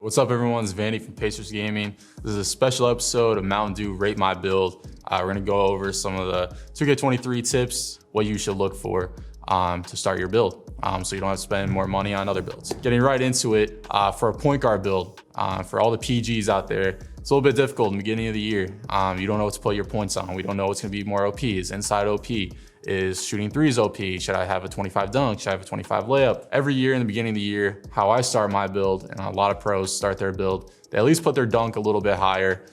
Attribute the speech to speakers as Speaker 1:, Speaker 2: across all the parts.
Speaker 1: What's up, everyone? It's Vandy from Pacers Gaming. This is a special episode of Mountain Dew Rate My Build. We're gonna go over some of the 2K23 tips, what you should look for to start your build, so you don't have to spend more money on other builds. Getting right into it, for a point guard build, for all the PGs out there, it's a little bit difficult in the beginning of the year. You don't know what to put your points on. We don't know what's gonna be more OP. Is inside OP? Is shooting threes OP? Should I have a 25 dunk? Should I have a 25 layup? Every year in the beginning of the year, how I start my build, and a lot of pros start their build, they at least put their dunk a little bit higher.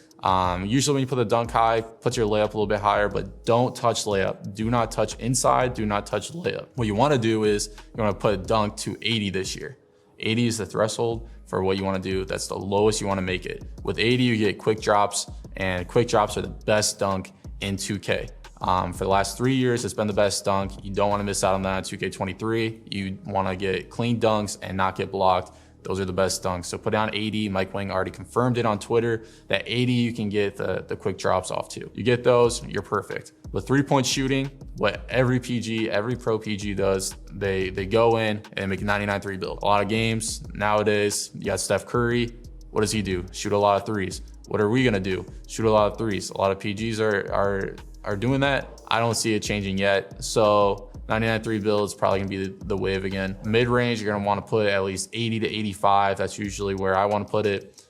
Speaker 1: Usually when you put the dunk high, put your layup a little bit higher, but don't touch layup. Do not touch inside, do not touch layup. What you wanna do is you wanna put a dunk to 80 this year. 80 is the threshold for what you wanna do. That's the lowest you wanna make it. With 80, you get quick drops, and quick drops are the best dunk in 2K. For the last 3 years, it's been the best dunk. You don't wanna miss out on that in 2K23. You wanna get clean dunks and not get blocked. Those are the best dunks. So put down 80. Mike Wang already confirmed it on Twitter that 80 you can get the quick drops off to. You get those, you're perfect. With 3-point shooting, what every PG, every pro PG does, they go in and make a 99 3 build. A lot of games nowadays, you got Steph Curry. What does he do? Shoot a lot of threes. What are we gonna do? Shoot a lot of threes. A lot of PGs are doing that. I don't see it changing yet. So 99 3 build is probably gonna be the wave again. Mid-range, you're gonna wanna put at least 80 to 85. That's usually where I wanna put it.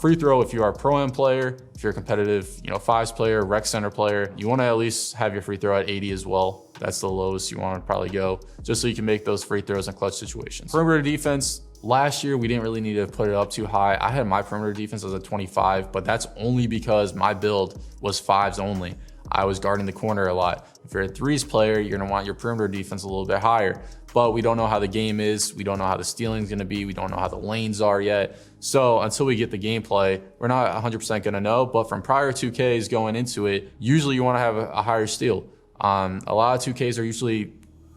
Speaker 1: Free throw, if you are a pro-am player, if you're a competitive, fives player, rec center player, you wanna at least have your free throw at 80 as well. That's the lowest you wanna probably go, just so you can make those free throws in clutch situations. Perimeter defense, last year, we didn't really need to put it up too high. I had my perimeter defense as a 25, but that's only because my build was fives only. I was guarding the corner a lot. If you're a threes player, you're gonna want your perimeter defense a little bit higher, but we don't know how the game is. We don't know how the stealing is gonna be. We don't know how the lanes are yet. So until we get the gameplay, we're not 100% gonna know, but from prior 2Ks going into it, usually you wanna have a higher steal. A lot of 2Ks are usually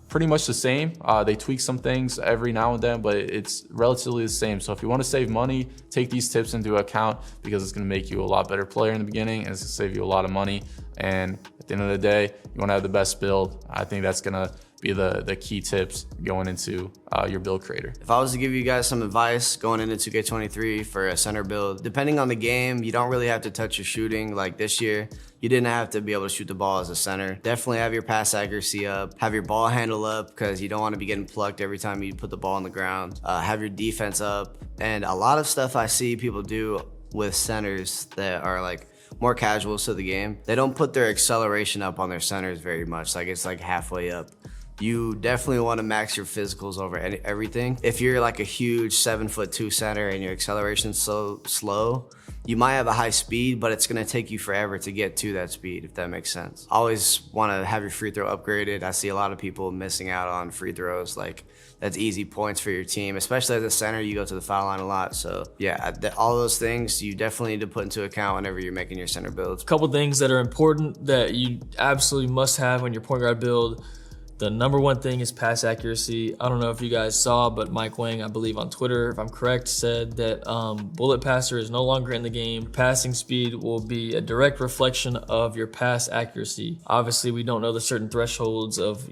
Speaker 1: pretty much the same. They tweak some things every now and then, but it's relatively the same. So if you want to save money, take these tips into account, because it's going to make you a lot better player in the beginning, and it's going to save you a lot of money. And at the end of the day, you want to have the best build. I think that's going to be the key tips going into your build creator.
Speaker 2: If I was to give you guys some advice going into 2K23 for a center build, depending on the game, you don't really have to touch your shooting. Like this year, you didn't have to be able to shoot the ball as a center. Definitely have your pass accuracy up, have your ball handle up, because you don't want to be getting plucked every time you put the ball on the ground. Have your defense up. And a lot of stuff I see people do with centers that are like more casual to the game, they don't put their acceleration up on their centers very much. Like it's like halfway up. You definitely want to max your physicals over everything. If you're like a huge 7'2" center and your acceleration's so slow, you might have a high speed, but it's gonna take you forever to get to that speed, if that makes sense. Always wanna have your free throw upgraded. I see a lot of people missing out on free throws. Like, that's easy points for your team, especially as a center, you go to the foul line a lot. So yeah, all those things you definitely need to put into account whenever you're making your center builds.
Speaker 3: A couple things that are important that you absolutely must have when your point guard build. The number one thing is pass accuracy. I don't know if you guys saw, but Mike Wang, I believe on Twitter, if I'm correct, said that bullet passer is no longer in the game. Passing speed will be a direct reflection of your pass accuracy. Obviously, we don't know the certain thresholds of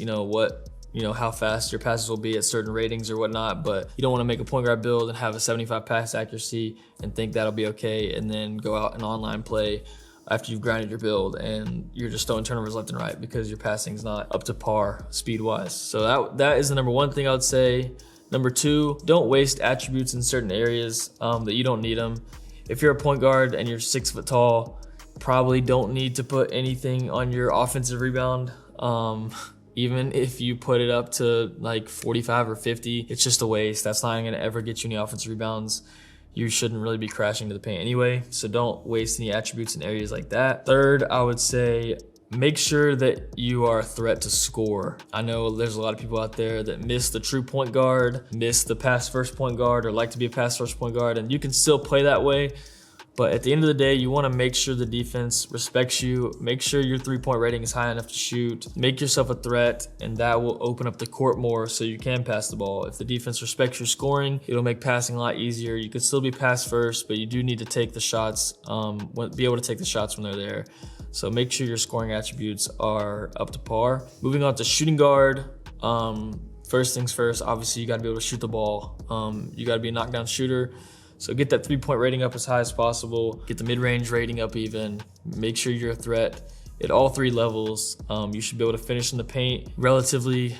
Speaker 3: how fast your passes will be at certain ratings or whatnot, but you don't want to make a point guard build and have a 75 pass accuracy and think that'll be okay, and then go out and online play after you've grinded your build and you're just throwing turnovers left and right because your passing's not up to par speed-wise. So that is the number one thing I would say. Number two, don't waste attributes in certain areas that you don't need them. If you're a point guard and you're 6 foot tall, probably don't need to put anything on your offensive rebound. Even if you put it up to like 45 or 50, it's just a waste. That's not gonna ever get you any offensive rebounds. You shouldn't really be crashing to the paint anyway, so don't waste any attributes in areas like that. Third, I would say make sure that you are a threat to score. I know there's a lot of people out there that miss the true point guard, miss the pass first point guard, or like to be a pass first point guard, and you can still play that way. But at the end of the day, you want to make sure the defense respects you, make sure your 3-point rating is high enough to shoot, make yourself a threat, and that will open up the court more so you can pass the ball. If the defense respects your scoring, it'll make passing a lot easier. You could still be pass first, but you do need to take the shots, be able to take the shots when they're there. So make sure your scoring attributes are up to par. Moving on to shooting guard. First things first, obviously you got to be able to shoot the ball. You got to be a knockdown shooter. So get that 3-point rating up as high as possible. Get the mid-range rating up even. Make sure you're a threat at all 3 levels. You should be able to finish in the paint relatively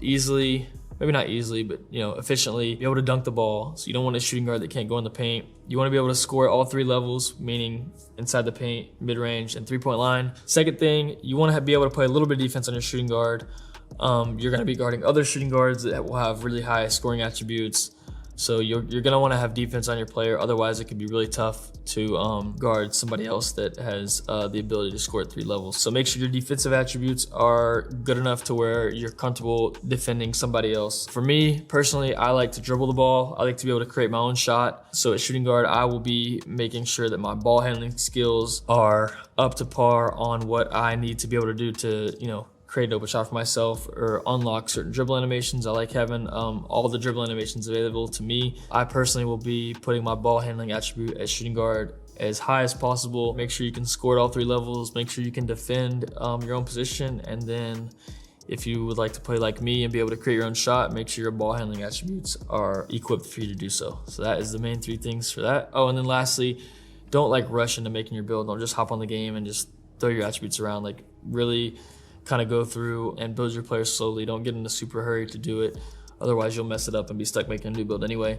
Speaker 3: easily. Maybe not easily, but efficiently. Be able to dunk the ball. So you don't want a shooting guard that can't go in the paint. You want to be able to score at all 3 levels, meaning inside the paint, mid-range, and 3-point line. Second thing, you want to be able to play a little bit of defense on your shooting guard. You're going to be guarding other shooting guards that will have really high scoring attributes. So you're going to want to have defense on your player. Otherwise, it could be really tough to guard somebody else that has the ability to score at 3 levels. So make sure your defensive attributes are good enough to where you're comfortable defending somebody else. For me, personally, I like to dribble the ball. I like to be able to create my own shot. So at shooting guard, I will be making sure that my ball handling skills are up to par on what I need to be able to do to, create an open shot for myself or unlock certain dribble animations. I like having all the dribble animations available to me. I personally will be putting my ball handling attribute as shooting guard as high as possible. Make sure you can score at all 3 levels. Make sure you can defend your own position. And then if you would like to play like me and be able to create your own shot, make sure your ball handling attributes are equipped for you to do so. So that is the main 3 things for that. Oh, and then lastly, don't rush into making your build. Don't just hop on the game and just throw your attributes around. Really kind of go through and build your players slowly. Don't get in a super hurry to do it. Otherwise, you'll mess it up and be stuck making a new build anyway.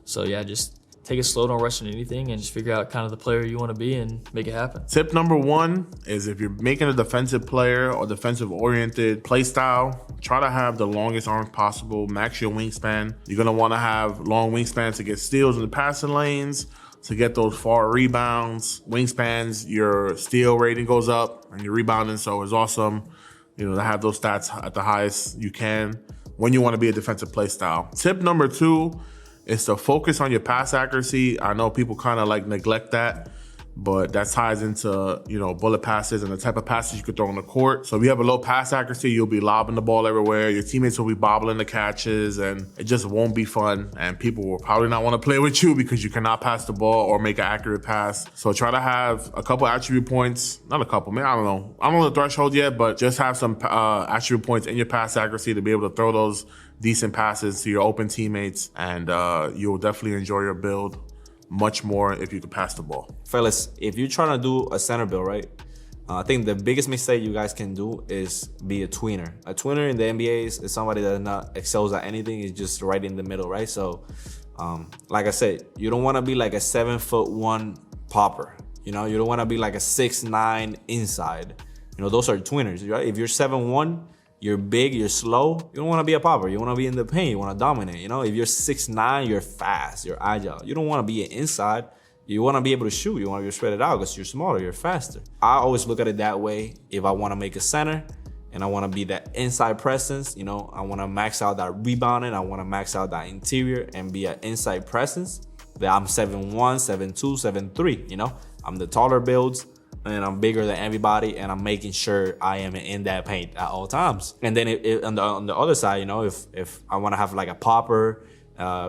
Speaker 3: So yeah, just take it slow, don't rush into anything, and just figure out kind of the player you want to be and make it happen.
Speaker 4: Tip number 1 is if you're making a defensive player or defensive-oriented play style, try to have the longest arms possible, max your wingspan. You're going to want to have long wingspans to get steals in the passing lanes, to get those far rebounds. Wingspans, your steal rating goes up and your rebounding so is awesome. To have those stats at the highest you can when you want to be a defensive play style. Tip number 2 is to focus on your pass accuracy. I know people kind of neglect that, but that ties into, bullet passes and the type of passes you could throw on the court. So if you have a low pass accuracy, you'll be lobbing the ball everywhere. Your teammates will be bobbling the catches and it just won't be fun. And people will probably not want to play with you because you cannot pass the ball or make an accurate pass. So try to have a couple attribute points, not a couple, man, I don't know. I'm on the threshold yet, but just have some attribute points in your pass accuracy to be able to throw those decent passes to your open teammates. And you'll definitely enjoy your build much more if you can pass the ball.
Speaker 5: Fellas, if you're trying to do a center build, right? I think the biggest mistake you guys can do is be a tweener. A tweener in the NBA is somebody that not excels at anything, is just right in the middle, right? So, like I said, you don't want to be like a 7'1" popper. You don't want to be like a 6'9" inside. Those are tweeners, right? If you're 7'1", you're big, you're slow, you don't want to be a popper. You want to be in the paint, you want to dominate. If you're 6'9", you're fast, you're agile. You don't want to be an inside. You want to be able to shoot. You want to be spread it out because you're smaller, you're faster. I always look at it that way. If I want to make a center and I want to be that inside presence, I want to max out that rebounding, I want to max out that interior and be an inside presence, that I'm 7'1", 7'2", 7'3", I'm the taller builds, and I'm bigger than everybody, and I'm making sure I am in that paint at all times. And then on the other side, if I want to have like a popper,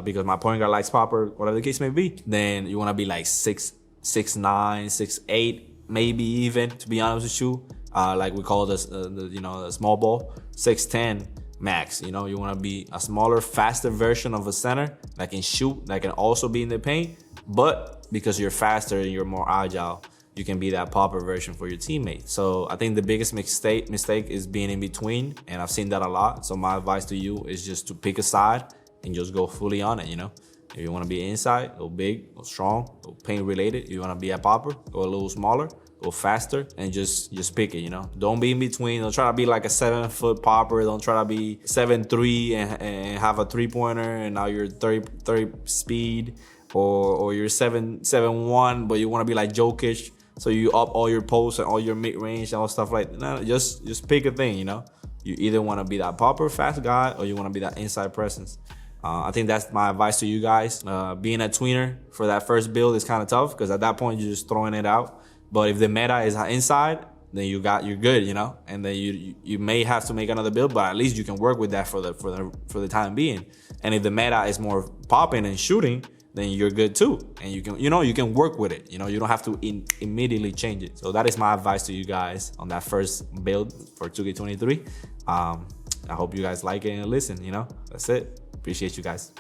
Speaker 5: because my point guard likes popper, whatever the case may be, then you want to be like 6'9", 6'8", maybe even, to be honest with you, like we call this, the small ball, 6'10" max. You want to be a smaller, faster version of a center that can shoot, that can also be in the paint, but because you're faster and you're more agile, you can be that popper version for your teammate. So I think the biggest mistake is being in between, and I've seen that a lot. So my advice to you is just to pick a side and just go fully on it, If you want to be inside, go big, go strong, go paint related. If you want to be a popper, go a little smaller, go faster, and just pick it, Don't be in between. Don't try to be like a 7-foot popper. Don't try to be 7'3" and have a 3-pointer and now you're 30 speed, or you're 7'1", but you want to be like Jokic. So you up all your posts and all your mid-range and all stuff like that. No, just pick a thing, You either want to be that popper fast guy or you want to be that inside presence. I think that's my advice to you guys. Being a tweener for that first build is kind of tough because at that point you're just throwing it out. But if the meta is inside, then you're good, And then you may have to make another build, but at least you can work with that for the time being. And if the meta is more popping and shooting, then you're good too. And you can work with it. You don't have to immediately change it. So that is my advice to you guys on that first build for 2K23. I hope you guys like it and listen, That's it. Appreciate you guys.